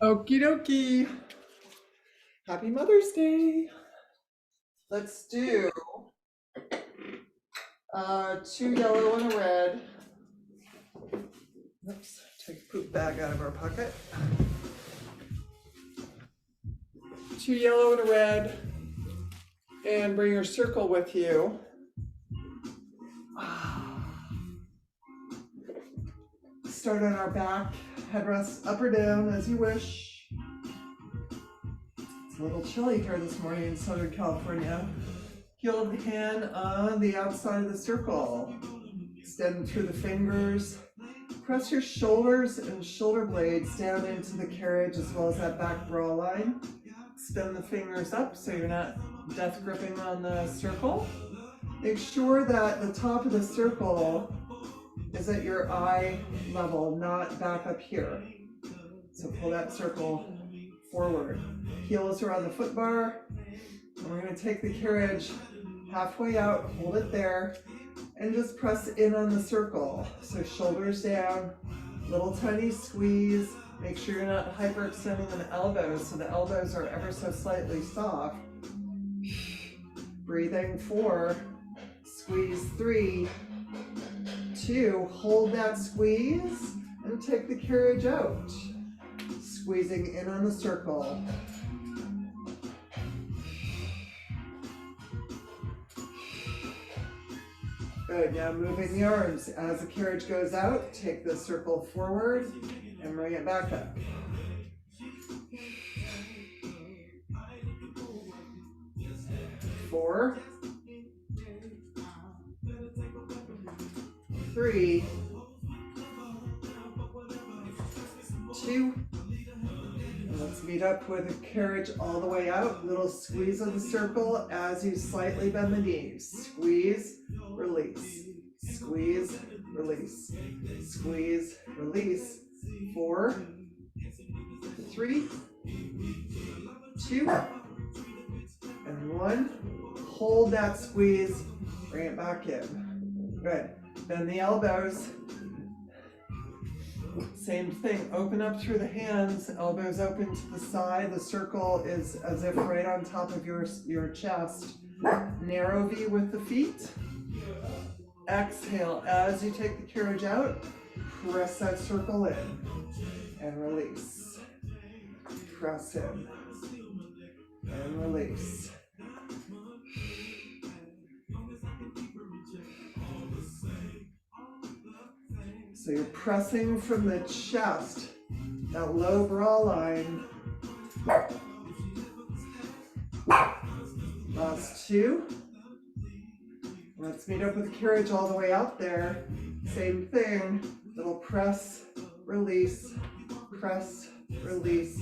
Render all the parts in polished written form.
Okie dokie. Happy Mother's Day. Let's do 2 yellow and a red. Oops, take a poop bag out of our pocket. 2 yellow and a red. And bring your circle with you. Start on our back, headrest up or down as you wish. It's a little chilly here this morning in Southern California. Heel of the hand on the outside of the circle. Extend through the fingers. Press your shoulders and shoulder blades down into the carriage as well as that back bra line. Extend the fingers up so you're not death gripping on the circle. Make sure that the top of the circle is at your eye level, not back up here. So pull that circle forward. Heels are on the foot bar. And we're going to take the carriage halfway out, hold it there, and just press in on the circle. So shoulders down, little tiny squeeze. Make sure you're not hyperextending the elbows, so the elbows are ever so slightly soft. Breathing 4, squeeze 3, 2, hold that squeeze, and take the carriage out. Squeezing in on the circle. Good, now moving the arms. As the carriage goes out, take the circle forward and bring it back up. 4, 3, 2, and let's meet up with the carriage all the way out. Little squeeze of the circle as you slightly bend the knees. Squeeze, release. Squeeze, release. Squeeze, release. 4, 3, 2, and 1. Hold that squeeze, bring it back in. Good. Bend the elbows. Same thing, open up through the hands, elbows open to the side. The circle is as if right on top of your chest. Narrow V with the feet. Exhale as you take the carriage out, press that circle in and release. Press in and release. So you're pressing from the chest, that low bra line. Last 2. Let's meet up with the carriage all the way out there. Same thing, little press, release, press, release.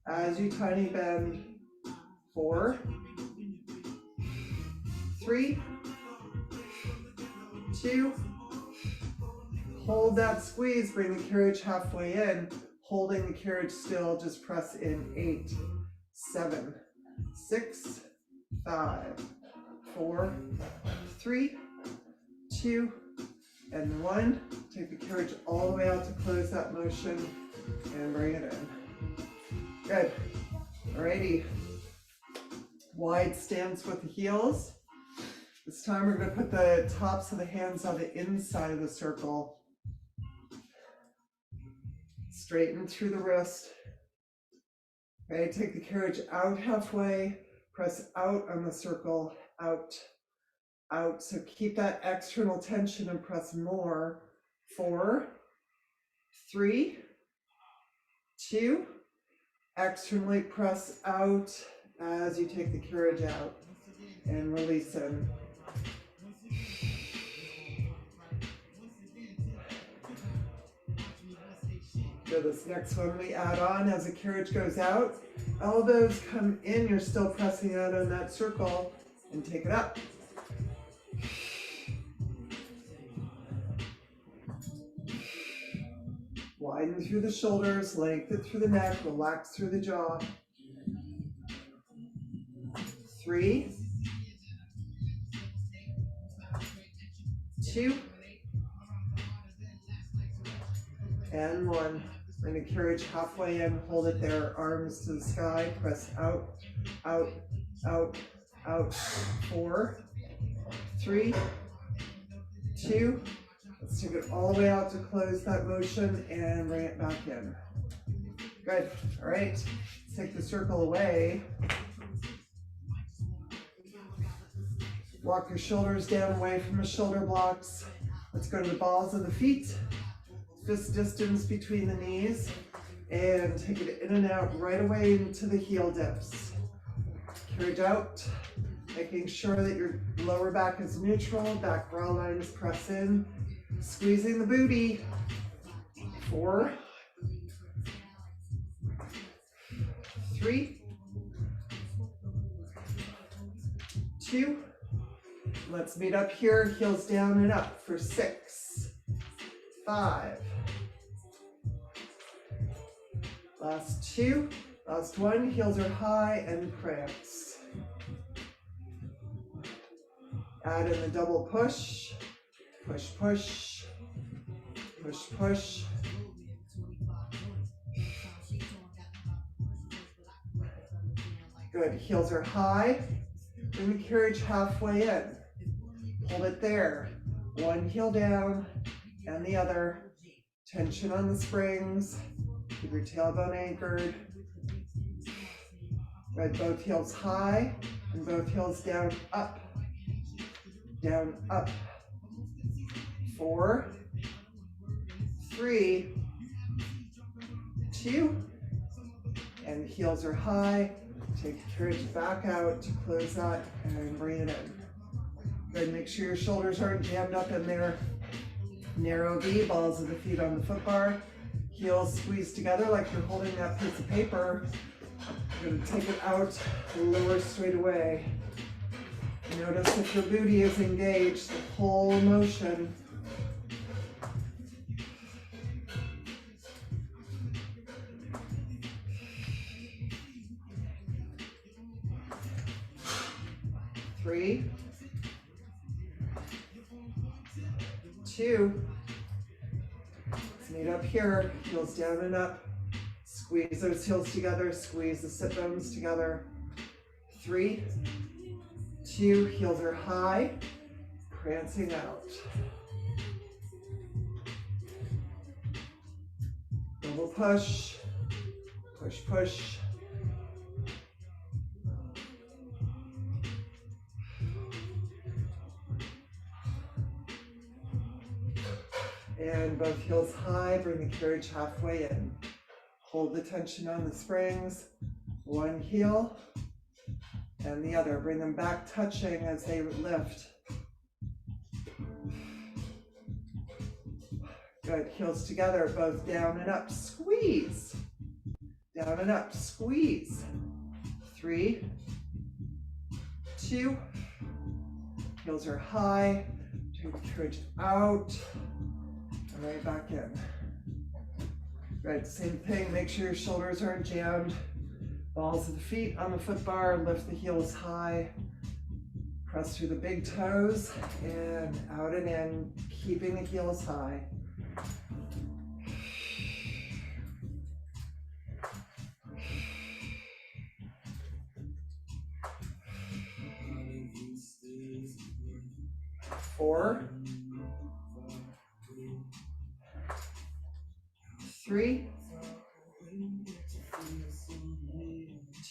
As you tiny bend. 4, 3, 2, hold that squeeze, bring the carriage halfway in. Holding the carriage still, just press in. 8, 7, 6, 5, 4, 3, 2, and 1. Take the carriage all the way out to close that motion and bring it in. Good. Alrighty. Wide stance with the heels. This time we're going to put the tops of the hands on the inside of the circle. Straighten through the wrist. Okay, take the carriage out halfway. Press out on the circle. Out. Out. So keep that external tension and press more. 4, 3, 2. Externally press out as you take the carriage out and release in. So this next one we add on as the carriage goes out. Elbows come in, you're still pressing out on that circle, and take it up. Widen through the shoulders, lengthen through the neck, relax through the jaw. 3, 2, and 1. Bring the carriage halfway in, hold it there, arms to the sky, press out, out, out, out. 4, 3, 2. Let's take it all the way out to close that motion and bring it back in. Good. All right. Let's take the circle away. Walk your shoulders down away from the shoulder blocks. Let's go to the balls of the feet. Fist distance between the knees. And take it in and out right away into the heel dips. Carriage out. Making sure that your lower back is neutral. Back brow lines press in. Squeezing the booty. 4, 3, 2. Let's meet up here, heels down and up for 6, 5. Last 2, last 1, heels are high and prance. Add in the double push, push, push, push, push. Good, heels are high. Bring the carriage halfway in. Hold it there. One heel down and the other. Tension on the springs. Keep your tailbone anchored. Right, both heels high and both heels down, up. Down, up. 4, 3, 2. And heels are high. Take the carriage back out to close that and bring it in. Good, make sure your shoulders aren't jammed up in there. Narrow V, balls of the feet on the foot bar. Heels squeeze together like you're holding that piece of paper. You're gonna take it out, lower straight away. Notice if your booty is engaged, the whole motion. Three, 2. Let's meet up here, heels down and up. Squeeze those heels together, squeeze the sit bones together. 3, 2, heels are high, prancing out. Double push, push, push. And both heels high, bring the carriage halfway in. Hold the tension on the springs. One heel and the other. Bring them back touching as they lift. Good, heels together, both down and up. Squeeze. Down and up, squeeze. 3, 2. Heels are high. Take the carriage out. Right back in. Right, same thing, make sure your shoulders aren't jammed. Balls of the feet on the foot bar, lift the heels high. Press through the big toes and out and in, keeping the heels high. Four, 3,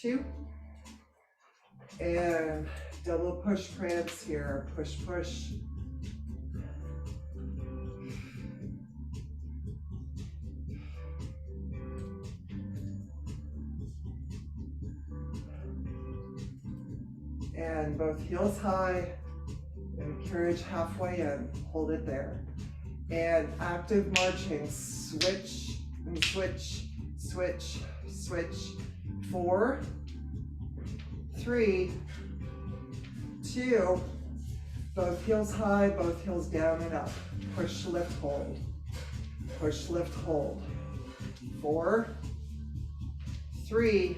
2, and double push prance here. Push, push. And both heels high and carriage halfway in. Hold it there. And active marching. Switch and switch, switch, switch. 4, 3, 2. Both heels high, both heels down and up. Push, lift, hold. Push, lift, hold. 4, 3,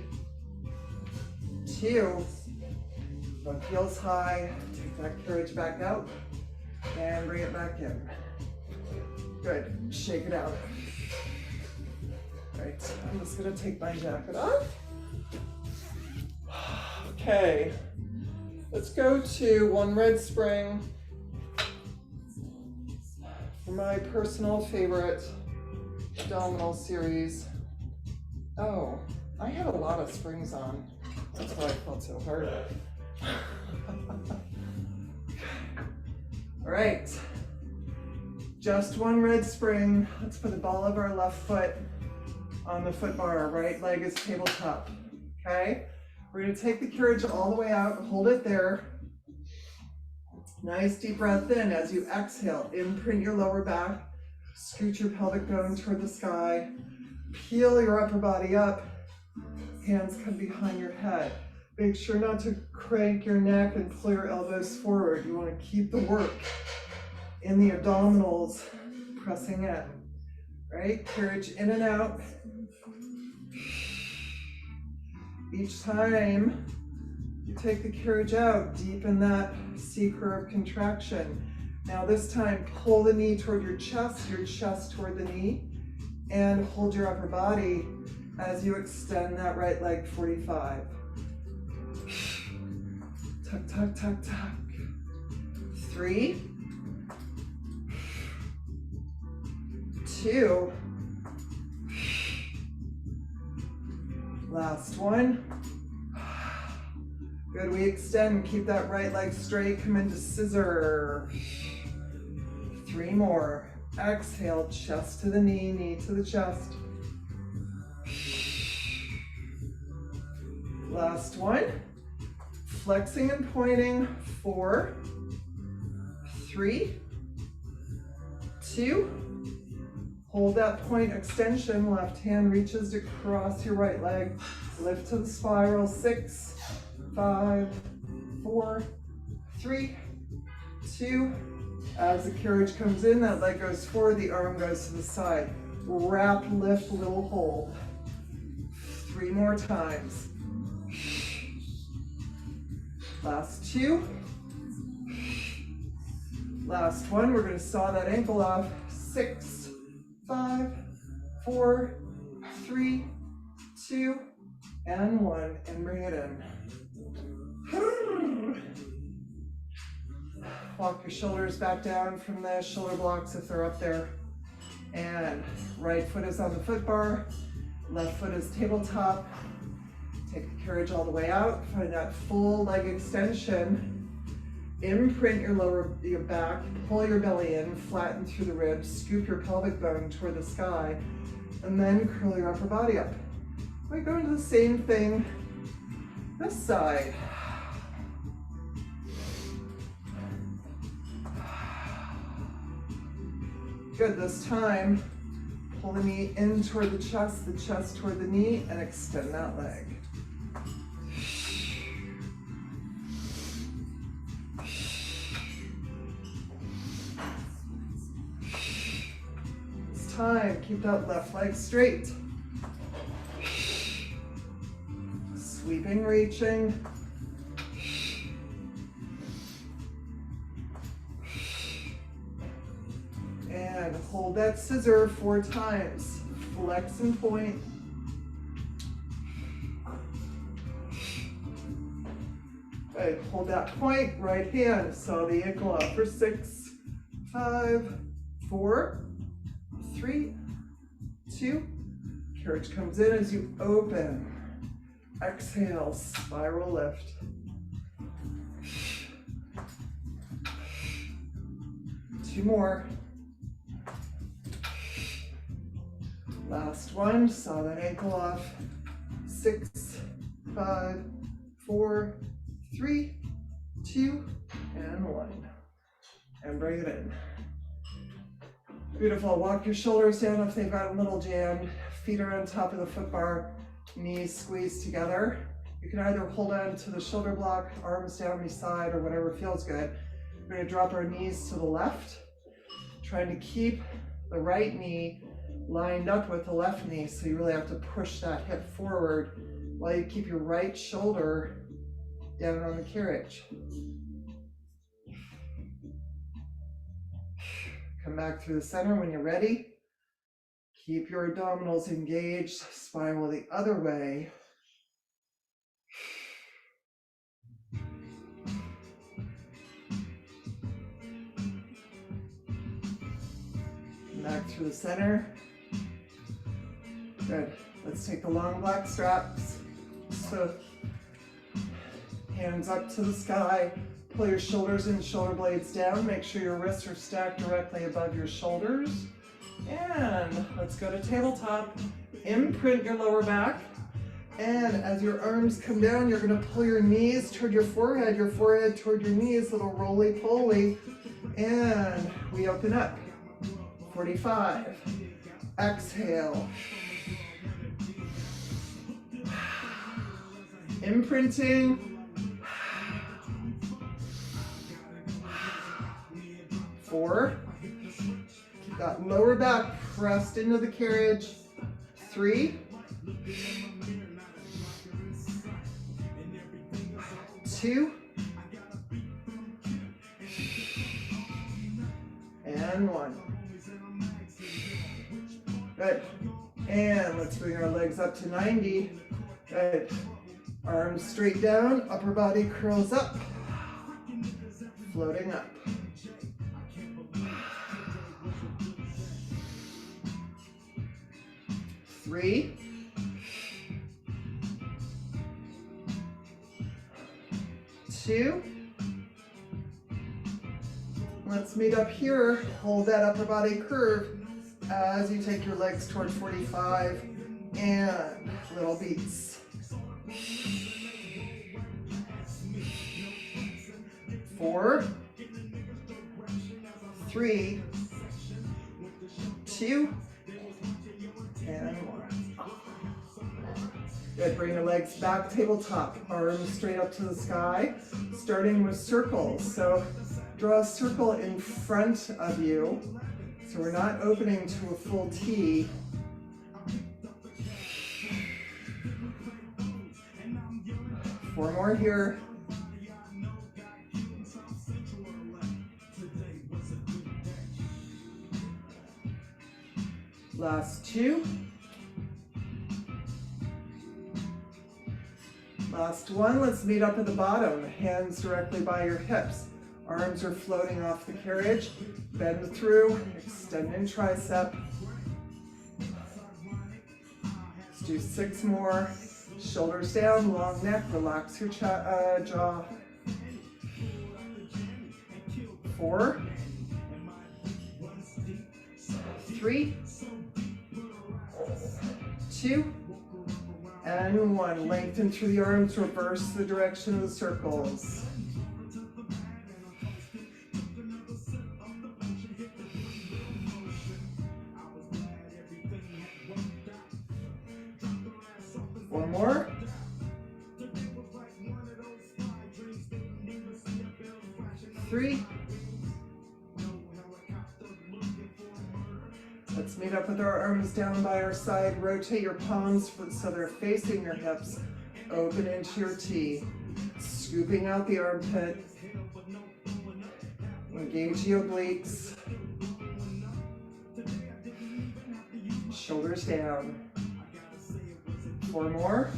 2. Both heels high. Take that carriage back out and bring it back in. Good. Shake it out. I'm just gonna take my jacket off. Okay, let's go to one red spring for my personal favorite abdominal series. Oh, I had a lot of springs on. That's why I felt so hard. All right, just one red spring. Let's put the ball of our left foot on the foot bar. Right leg is tabletop, okay? We're gonna take the carriage all the way out, hold it there. Nice deep breath in. As you exhale, imprint your lower back, scoot your pelvic bone toward the sky, peel your upper body up, hands come behind your head. Make sure not to crank your neck and pull your elbows forward. You wanna keep the work in the abdominals, pressing in, right? Carriage in and out. Each time you take the carriage out, deepen that C-curve contraction. Now this time, pull the knee toward your chest toward the knee, and hold your upper body as you extend that right leg 45. Tuck, tuck, tuck, tuck. 3, 2, last one. Good, we extend, keep that right leg straight, come into scissor. 3 more. Exhale, chest to the knee, knee to the chest. Last one. Flexing and pointing, 4, 3, 2. Hold that point extension, left hand reaches to cross your right leg. Lift to the spiral, 6, 5, 4, 3, 2. As the carriage comes in, that leg goes forward, the arm goes to the side. Wrap, lift, little hold. 3 more times. Last 2. Last one, we're going to saw that ankle off. 6, 5, 4, 3, 2, and 1, and bring it in. Walk your shoulders back down from the shoulder blocks if they're up there. And right foot is on the foot bar, left foot is tabletop. Take the carriage all the way out, find that full leg extension. Imprint your back, pull your belly in, flatten through the ribs, scoop your pelvic bone toward the sky, and then curl your upper body up. We go into the same thing this side. Good, this time, pull the knee in toward the chest toward the knee, and extend that leg. This time, keep that left leg straight. Sweeping, reaching. And hold that scissor 4 times. Flex and point. Good, hold that point, right hand. Saw the ankle up for 6, 5, 4, 3, 2. Carriage comes in as you open. Exhale, spiral lift. Two more. Last one, saw that ankle off. 6, 5, 4, 3, 2, and 1. And bring it in. Beautiful, walk your shoulders down if they've got a little jammed. Feet are on top of the foot bar, knees squeezed together. You can either hold on to the shoulder block, arms down beside, or whatever feels good. We're gonna drop our knees to the left, trying to keep the right knee lined up with the left knee, so you really have to push that hip forward while you keep your right shoulder down on the carriage. Come back through the center when you're ready. Keep your abdominals engaged, spine will the other way. Back through the center. Good. Let's take the long black straps. So hands up to the sky. Pull your shoulders and shoulder blades down. Make sure your wrists are stacked directly above your shoulders. And let's go to tabletop. Imprint your lower back. And as your arms come down, you're going to pull your knees toward your forehead toward your knees, little roly-poly. And we open up. 45. Exhale. Imprinting. 4. Keep that lower back pressed into the carriage. 3. 2. And 1. Good. And let's bring our legs up to 90. Good. Arms straight down, upper body curls up, floating up. Three. 2. Let's meet up here. Hold that upper body curve as you take your legs toward 45 and little beats. 4, 3, 2, and 1. Good, bring your legs back, tabletop, arms straight up to the sky, starting with circles. So draw a circle in front of you. So we're not opening to a full T. Four more here. Last 2. Last 1. Let's meet up at the bottom. Hands directly by your hips. Arms are floating off the carriage. Bend through, extend in tricep. Let's do 6 more. Shoulders down, long neck, relax your jaw. 4, 3, 2, and 1. Lengthen through the arms, reverse the direction of the circles. One more. 3. Let's meet up with our arms down by our side. Rotate your palms so they're facing your hips. Open into your T. Scooping out the armpit. Engage the obliques. Shoulders down. 4 more.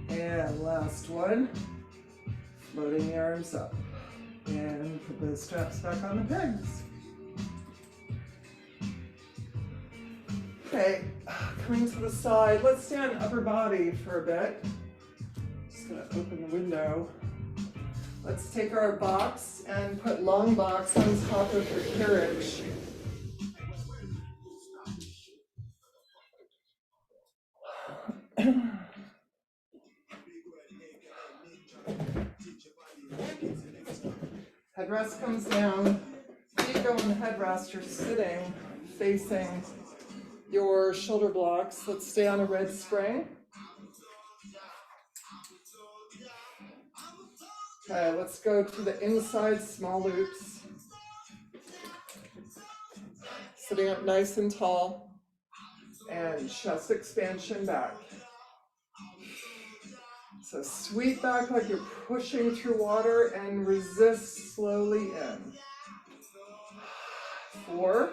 And last one. Floating the arms up. And put the straps back on the pegs. Okay, coming to the side. Let's stay on upper body for a bit. Just gonna open the window. Let's take our box and put long box on top of your carriage. Headrest comes down. Feet go on the headrest. You're sitting, facing your shoulder blocks. Let's stay on a red spring. Okay, let's go to the inside small loops. Sitting up nice and tall. And chest expansion back. So sweep back like you're pushing through water and resist slowly in. 4,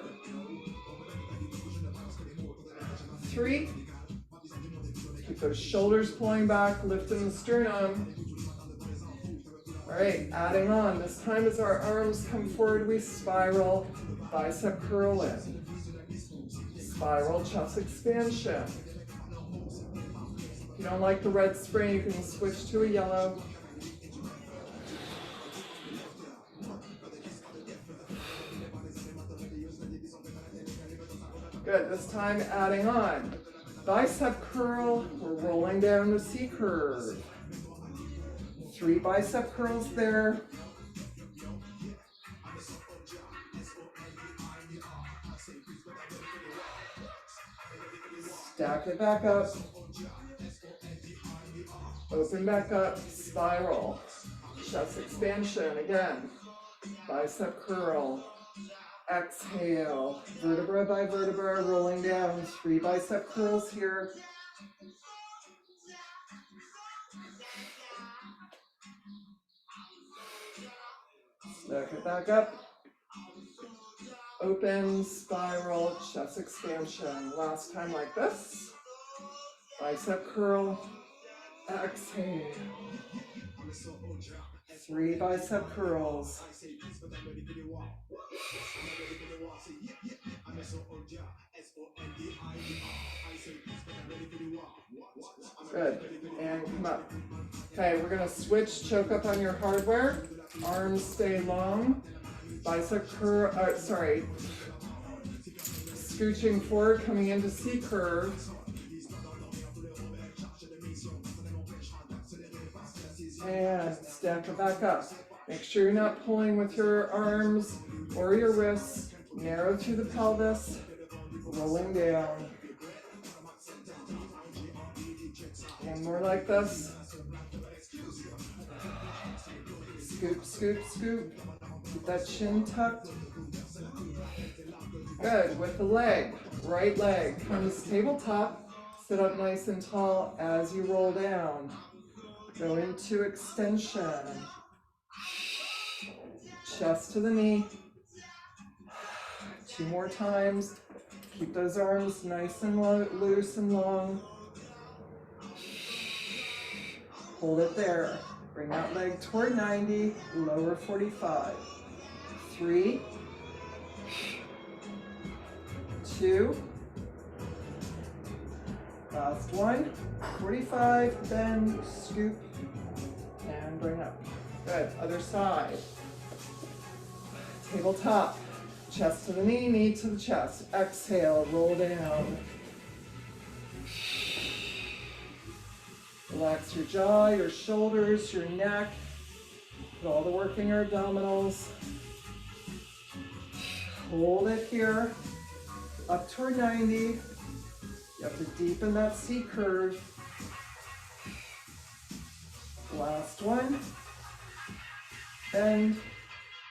3, keep those shoulders pulling back, lifting the sternum. All right, adding on. This time as our arms come forward, we spiral, bicep curl in. Spiral chest expansion. If you don't like the red spring, you can switch to a yellow. Good, this time adding on. Bicep curl, we're rolling down the C curve. 3 bicep curls there. Stack it back up. Open back up, spiral. Chest expansion again. Bicep curl. Exhale, vertebra by vertebra, rolling down. 3 bicep curls here. Stack it back up. Open, spiral, chest expansion. Last time like this. Bicep curl. Exhale. 3 bicep curls. Good, and come up. Okay, we're gonna switch, choke up on your hardware. Arms stay long. Bicep curl, scooching forward, coming into C curve. And stack it back up. Make sure you're not pulling with your arms or your wrists. Narrow through the pelvis, rolling down. One more like this. Scoop, scoop, scoop. Keep that chin tucked. Good, with the leg, right leg comes tabletop. Sit up nice and tall as you roll down. Go into extension. Chest to the knee. 2 more times. Keep those arms nice and loose and long. Hold it there. Bring that leg toward 90, lower 45. 3, 2, last one. 45, bend, scoop, and bring up. Good, other side. Tabletop, chest to the knee, knee to the chest. Exhale, roll down. Relax your jaw, your shoulders, your neck. Put all the work in your abdominals. Hold it here, up toward 90. You have to deepen that C curve. Last one. Bend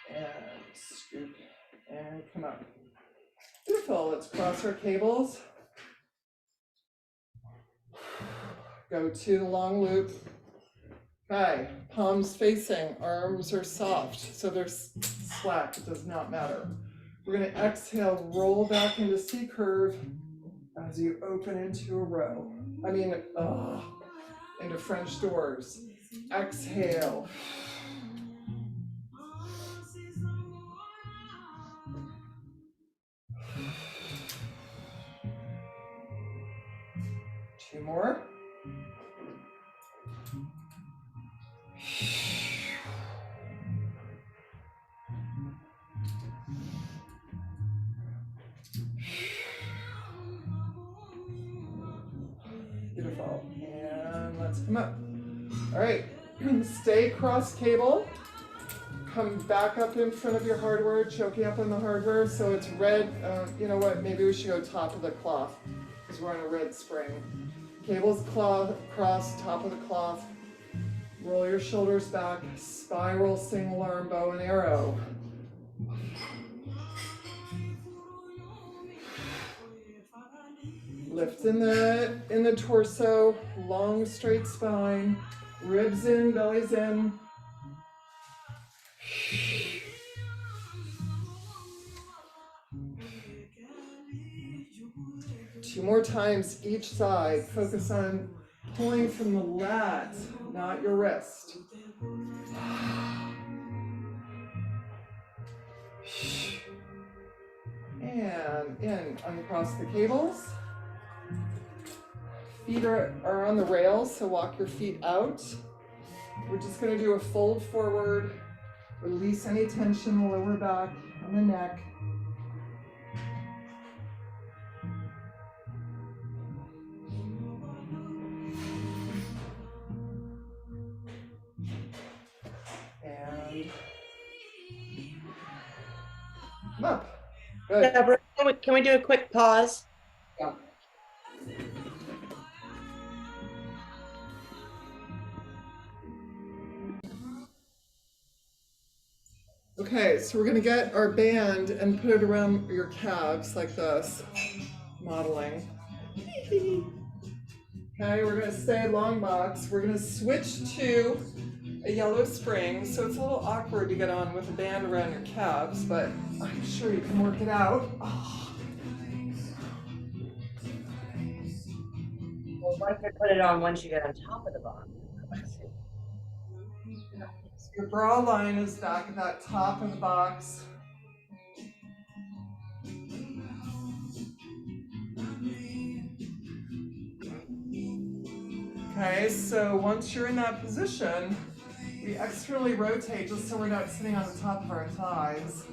and scoop and come up. Beautiful, let's cross our cables. Go to the long loop. Okay, palms facing, arms are soft, so they're slack, it does not matter. We're gonna exhale, roll back into C curve as you open into a row. Into French doors. Exhale. Two more. Beautiful. And let's come up. All right. Stay cross cable. Come back up in front of your hardware, choking up on the hardware so it's red. You know what? Maybe we should go top of the cloth because we're on a red spring. Cables cross, top of the cloth. Roll your shoulders back. Spiral single arm bow and arrow. Lift in the torso, long straight spine. Ribs in, belly's in. Two more times each side. Focus on pulling from the lat, not your wrist. And in, uncross the cables. Feet are on the rails, so walk your feet out. We're just going to do a fold forward. Release any tension in the lower back and the neck. And up. Good. Deborah, can we do a quick pause? Yeah. Okay, so we're gonna get our band and put it around your calves like this, modeling. Okay, we're gonna stay long box. We're gonna switch to a yellow spring, so it's a little awkward to get on with a band around your calves, but I'm sure you can work it out. Oh. Well, what if I put it on once you get on top of the box? Your bra line is back at that top of the box. Okay, so once you're in that position, we externally rotate just so we're not sitting on the top of our thighs.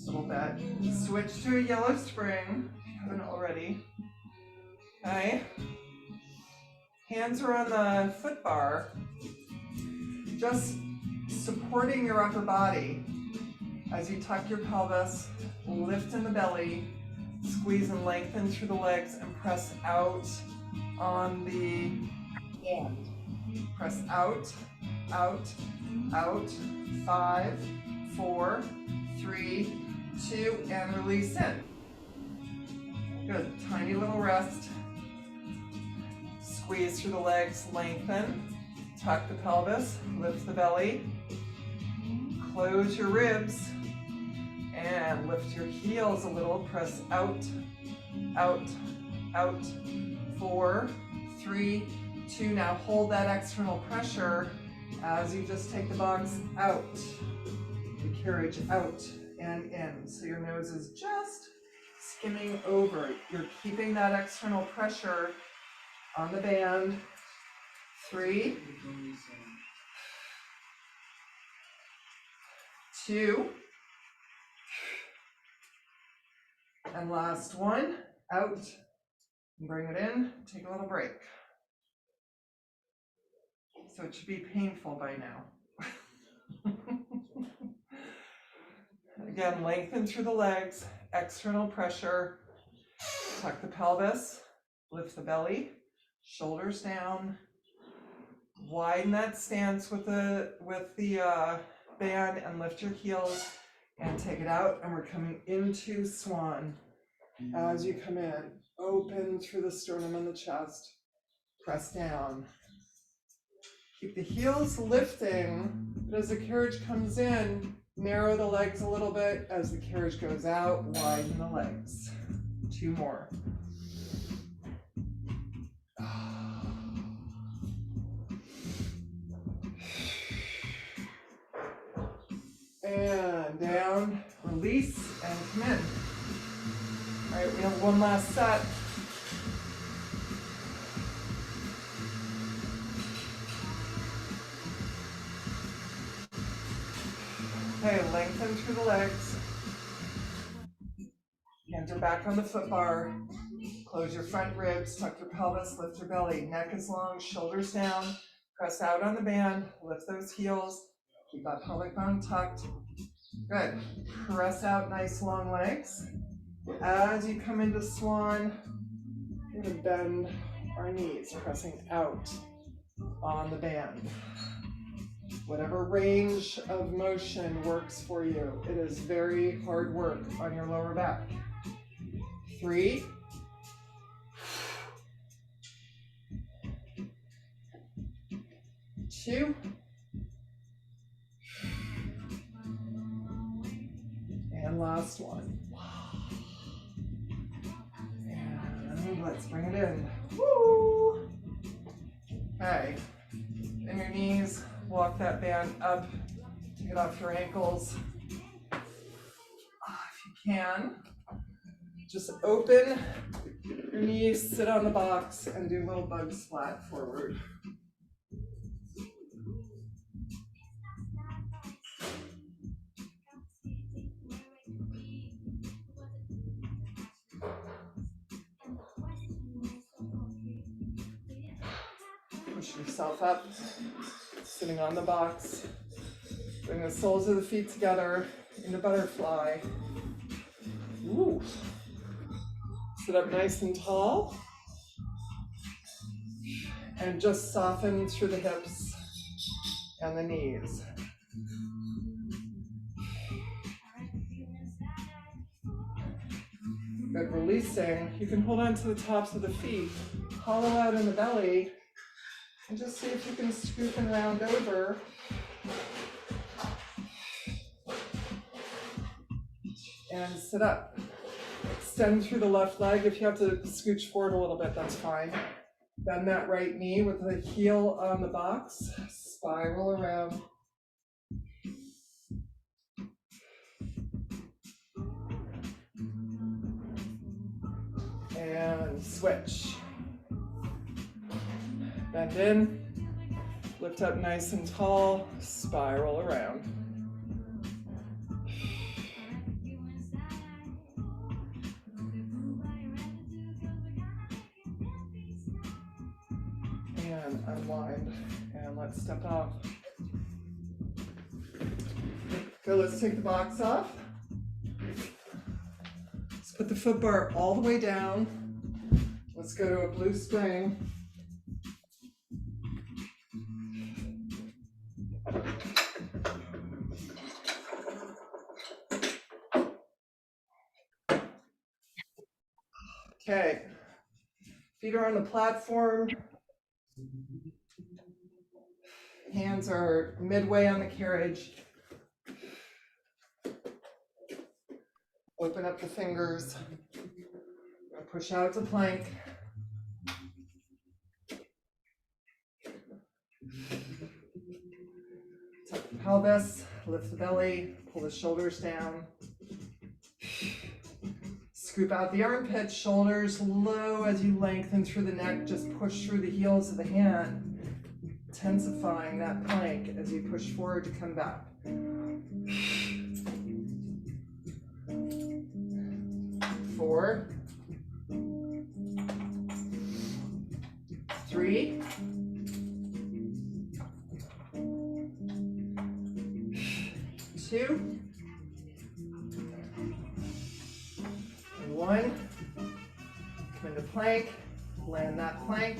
A little bit. Switch to a yellow spring, if you haven't already. Okay. Hands are on the foot bar, just supporting your upper body as you tuck your pelvis, lift in the belly, squeeze and lengthen through the legs, and press out on the hand. Press out, out, out. 5, 4, 3, 2, and release in. Good. Tiny little rest. Squeeze through the legs, lengthen. Tuck the pelvis, lift the belly. Close your ribs. And lift your heels a little. Press out, out, out. 4, 3, 2. Now hold that external pressure as you just take the box out, the carriage out and in. So your nose is just skimming over. You're keeping that external pressure on the band. 3, 2, and last one. Out. Bring it in. Take a little break. So it should be painful by now. Again, lengthen through the legs, external pressure, tuck the pelvis, lift the belly, shoulders down, widen that stance with the band and lift your heels and take it out, and we're coming into swan. As you come in, open through the sternum and the chest, press down. Keep the heels lifting, but as the carriage comes in, narrow the legs a little bit. As the carriage goes out, widen the legs. 2 more. And down, release, and come in. All right, we have one last set. Okay, lengthen through the legs. Hands are back on the foot bar. Close your front ribs, tuck your pelvis, lift your belly. Neck is long, shoulders down. Press out on the band, lift those heels. Keep that pelvic bone tucked. Good. Press out nice long legs. As you come into swan, we're going to bend our knees, pressing out on the band. Whatever range of motion works for you. It is very hard work on your lower back. 3, 2. And last one. And let's bring it in. Woo! Okay. Bend your knees, walk that band up, take it off your ankles. If you can, just open your knees, sit on the box, and do a little bug splat forward. Push yourself up, sitting on the box. Bring the soles of the feet together in the butterfly. Ooh. Sit up nice and tall. And just soften through the hips and the knees. Good, releasing. You can hold on to the tops of the feet, hollow out in the belly, and just see if you can scoop and round over. And sit up. Extend through the left leg. If you have to scooch forward a little bit, that's fine. Bend that right knee with the heel on the box. Spiral around. And switch. Bend in. Lift up nice and tall. Spiral around. And unwind, and let's step off. Okay, let's take the box off. Let's put the foot bar all the way down. Let's go to a blue spring. Okay, feet are on the platform. Hands are midway on the carriage. Open up the fingers. Push out to plank. Tuck the pelvis, lift the belly, pull the shoulders down. Scoop out the armpits, shoulders low as you lengthen through the neck. Just push through the heels of the hand, intensifying that plank as you push forward to come back. 4, 3, 2, and 1. Come into plank, land that plank,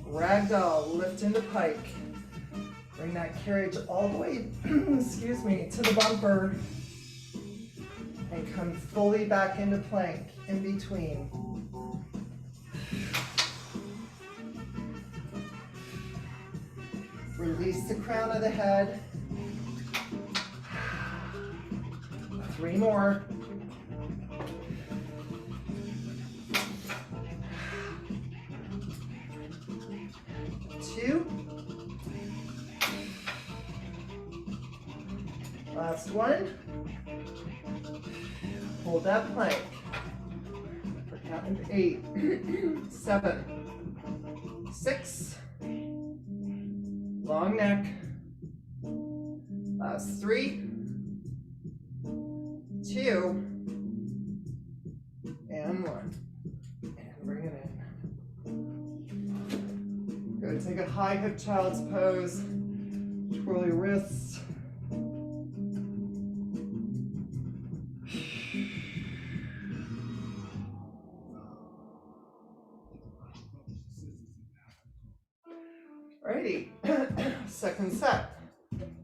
ragdoll, lift into pike. Bring that carriage all the way, excuse me, to the bumper. And come fully back into plank in between. Release the crown of the head. 3 more. 2. Last one. Hold that plank for count of 8, 7, 6. Long neck. Last 3, 2, and 1. And bring it in. Good. Take a high hip child's pose. Twirl your wrists. Alrighty, second set.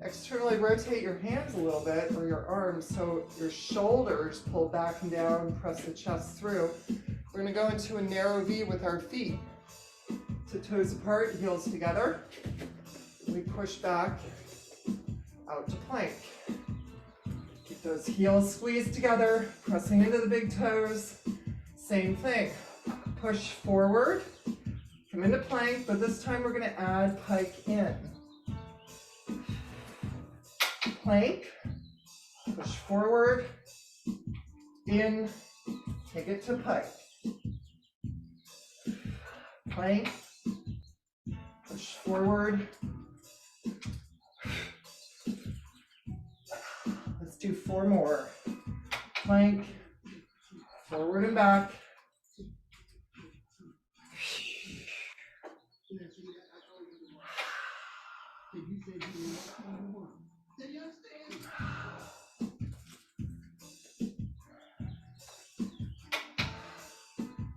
Externally rotate your hands a little bit, or your arms, so your shoulders pull back and down, press the chest through. We're gonna go into a narrow V with our feet. So toes apart, heels together. We push back out to plank. Keep those heels squeezed together, pressing into the big toes. Same thing. Push forward, come into plank, but this time we're going to add pike in. Plank, push forward, in, take it to pike. Plank, push forward. Let's do 4 more. Plank, forward and back.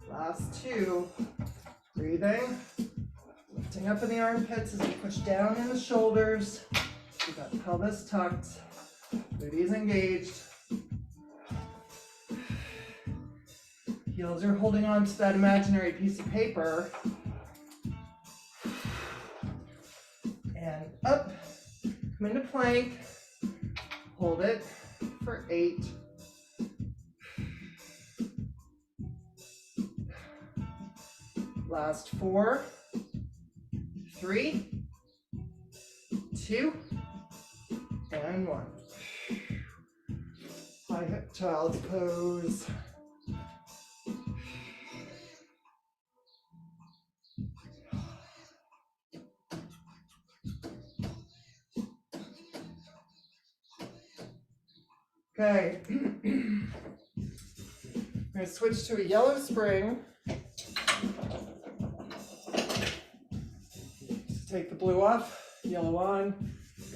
Last 2. Breathing. Lifting up in the armpits as we push down in the shoulders. We got the pelvis tucked. Booty's engaged. Heels are holding on to that imaginary piece of paper. And up. Come into plank. Hold it for 8. Last 4, 3, 2, and 1. High hip child's pose. Okay. I'm going to switch to a yellow spring. Take the blue off, yellow on.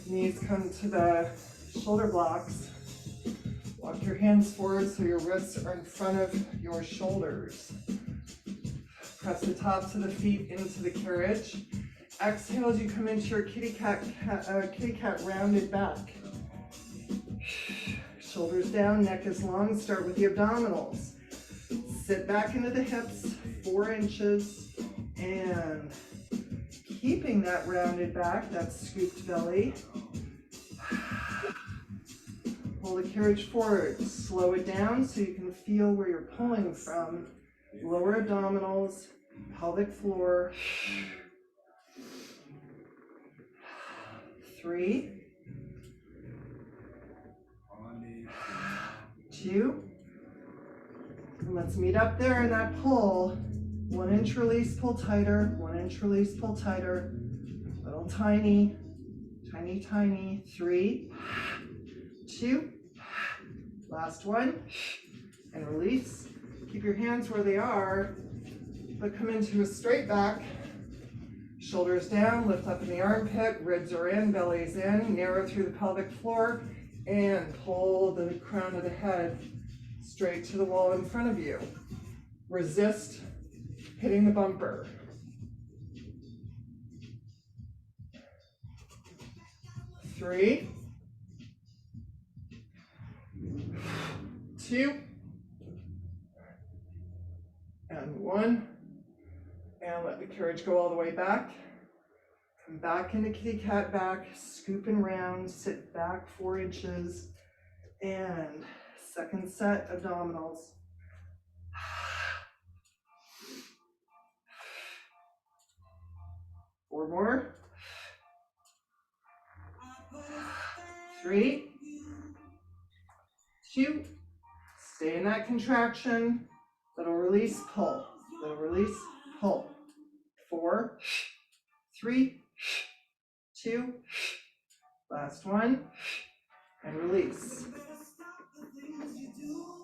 Knees come to the shoulder blocks. Walk your hands forward so your wrists are in front of your shoulders. Press the tops of the feet into the carriage. Exhale as you come into your kitty cat rounded back. Shoulders down, neck is long. Start with the abdominals. Sit back into the hips, 4 inches, and keeping that rounded back, that scooped belly. Pull the carriage forward, slow it down so you can feel where you're pulling from. Lower abdominals, pelvic floor. 3, 2, and let's meet up there in that pull. 1 inch release, pull tighter. 1 inch release, pull tighter. Little tiny, tiny, tiny. 3, 2, last 1, and release. Keep your hands where they are, but come into a straight back. Shoulders down, lift up in the armpit, ribs are in, belly's in, narrow through the pelvic floor, and pull the crown of the head straight to the wall in front of you. Resist hitting the bumper. 3, 2, and 1. And let the carriage go all the way back. Come back into kitty cat back, scoop and round, sit back 4 inches, and second set abdominals. 4 more. 3, 2, stay in that contraction. Little release, pull. Little release, pull. 4, 3, 2, last 1, and release.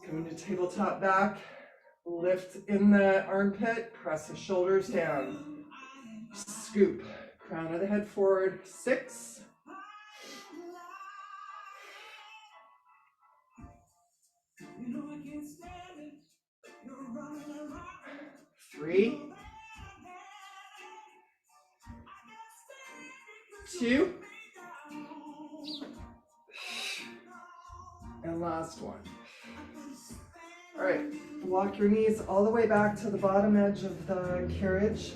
Coming to tabletop back, lift in the armpit, press the shoulders down. Scoop, crown of the head forward. 6, 3, 2, and last 1. All right, walk your knees all the way back to the bottom edge of the carriage.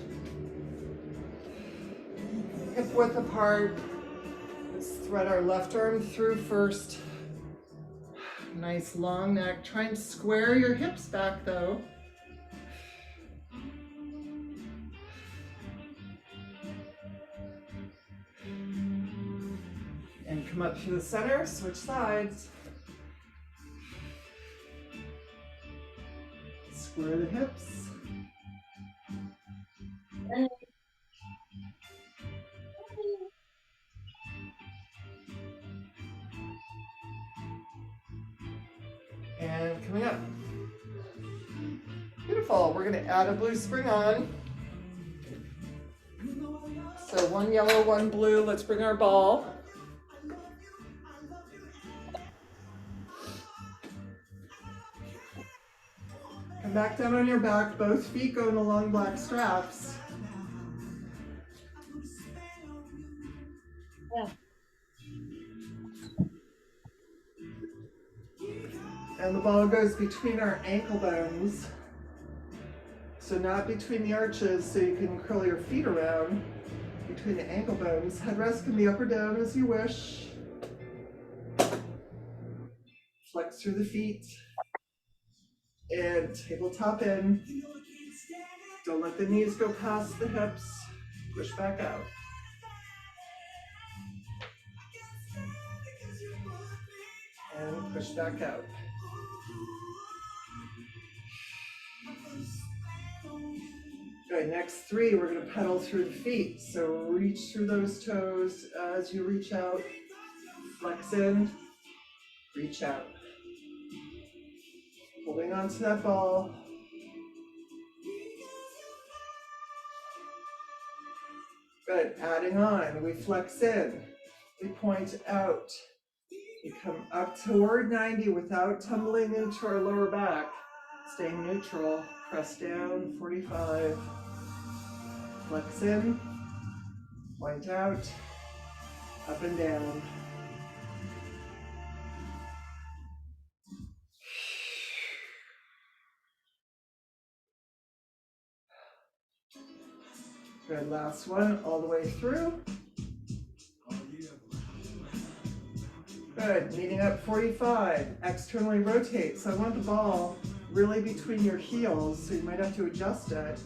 hip width apart. Let's thread our left arm through first. Nice long neck. Try and square your hips back though. And come up through the center, switch sides. Square the hips. And coming up. Beautiful. We're going to add a blue spring on. So one yellow, one blue. Let's bring our ball. Come back down on your back, both feet going along black straps. Yeah. And the ball goes between our ankle bones. So not between the arches, so you can curl your feet around between the ankle bones. Headrest can be up or down as you wish. Flex through the feet. And tabletop in. Don't let the knees go past the hips. Push back out. And push back out. Good, next three, we're gonna pedal through the feet. So reach through those toes as you reach out. Flex in, reach out. Holding on to that ball. Good, adding on, we flex in, we point out. We come up toward 90 without tumbling into our lower back. Staying neutral, press down, 45. Flex in, point out, up and down. Good, last one, all the way through. Good, meeting up 45, externally rotate. So I want the ball really between your heels, so you might have to adjust it.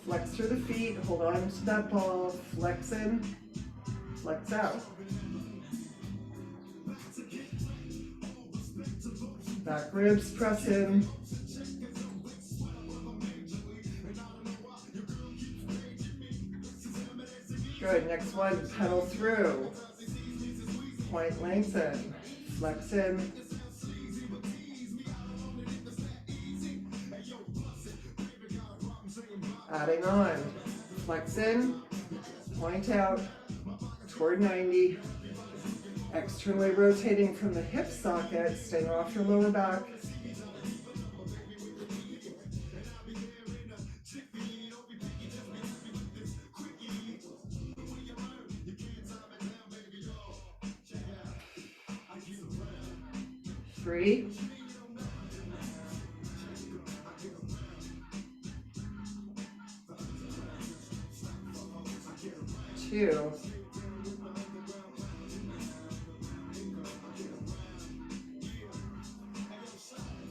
Flex through the feet, hold on to that ball, flex in, flex out. Back ribs, press in. Good, next one, pedal through. Point lengthen, flex in. Adding on, flex in, point out, toward 90. Externally rotating from the hip socket, staying off your lower back. Three. Two.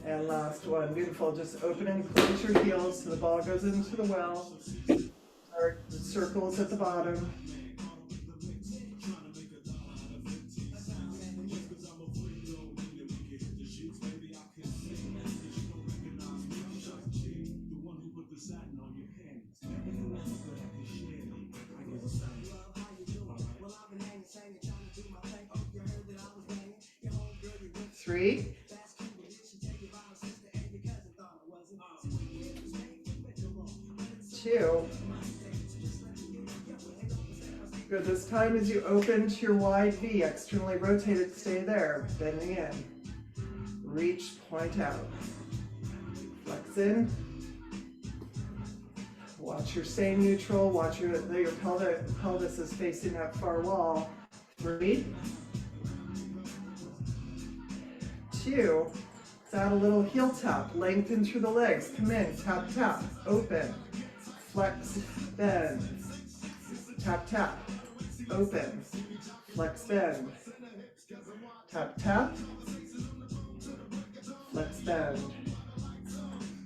And last one. Beautiful. Just open and close your heels so the ball goes into the well. Or the circles at the bottom. Three. Two. Good. This time as you open to your wide V, externally rotated, stay there, bending in. Reach, point out. Flex in. Watch your stay neutral. Watch that your pelvis is facing that far wall. Three. Two. Let's add a little heel tap. Lengthen through the legs. Come in. Tap, tap. Open. Flex, bend. Tap, tap. open, flex bend, tap, tap, flex bend,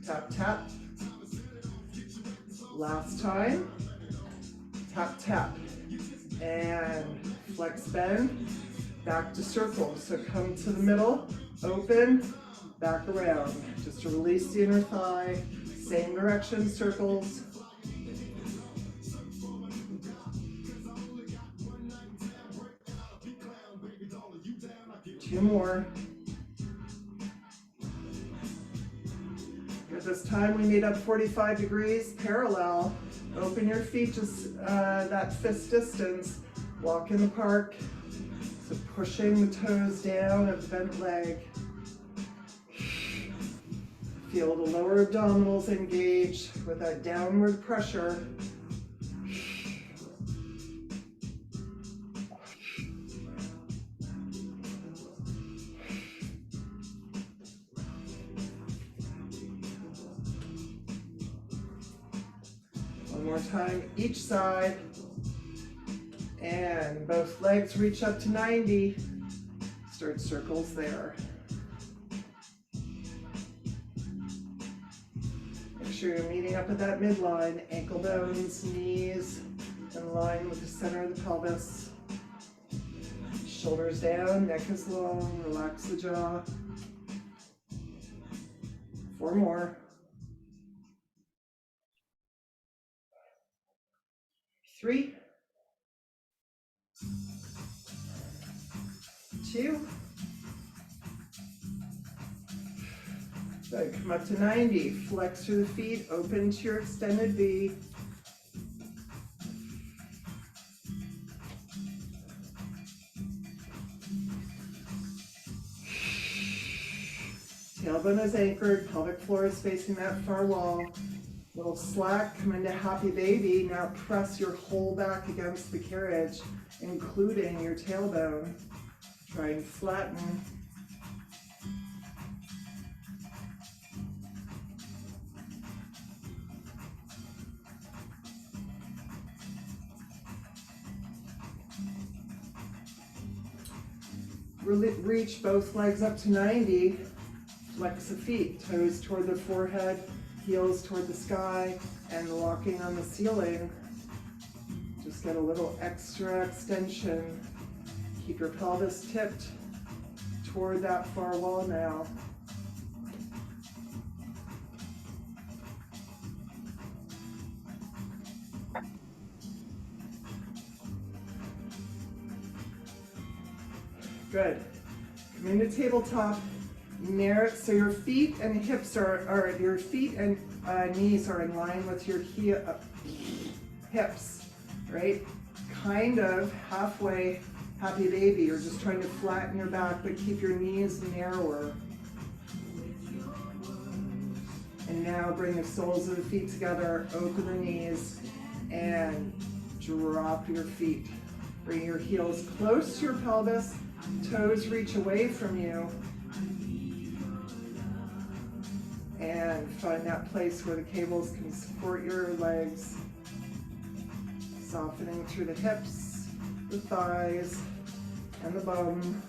tap, tap, last time, tap, tap, and flex bend, back to circle. So come to the middle, open, back around, just to release the inner thigh, same direction, circles. Two more. At this time, we meet up 45 degrees, parallel. Open your feet just that fist distance. Walk in the park. So pushing the toes down of the bent leg. Feel the lower abdominals engage with that downward pressure. One more time, each side. And both legs reach up to 90. Start circles there. Make sure you're meeting up at that midline, ankle bones, knees, in line with the center of the pelvis. Shoulders down, neck is long, relax the jaw. 4 more. 3, 2. Good, come up to 90. Flex through the feet, open to your extended V. Tailbone is anchored, pelvic floor is facing that far wall. Little slack, come into happy baby. Now press your whole back against the carriage, including your tailbone. Try and flatten. Reach both legs up to 90. Flex the feet, toes toward the forehead, heels toward the sky, and walking on the ceiling. Just get a little extra extension. Keep your pelvis tipped toward that far wall now. Good. Come into tabletop. Narrow, so your feet and hips are your feet and knees are in line with your hips, right? Kind of halfway happy baby. You're just trying to flatten your back, but keep your knees narrower. And now bring the soles of the feet together, open the knees, and drop your feet. Bring your heels close to your pelvis, toes reach away from you. And find that place where the cables can support your legs. Softening through the hips, the thighs, and the bum.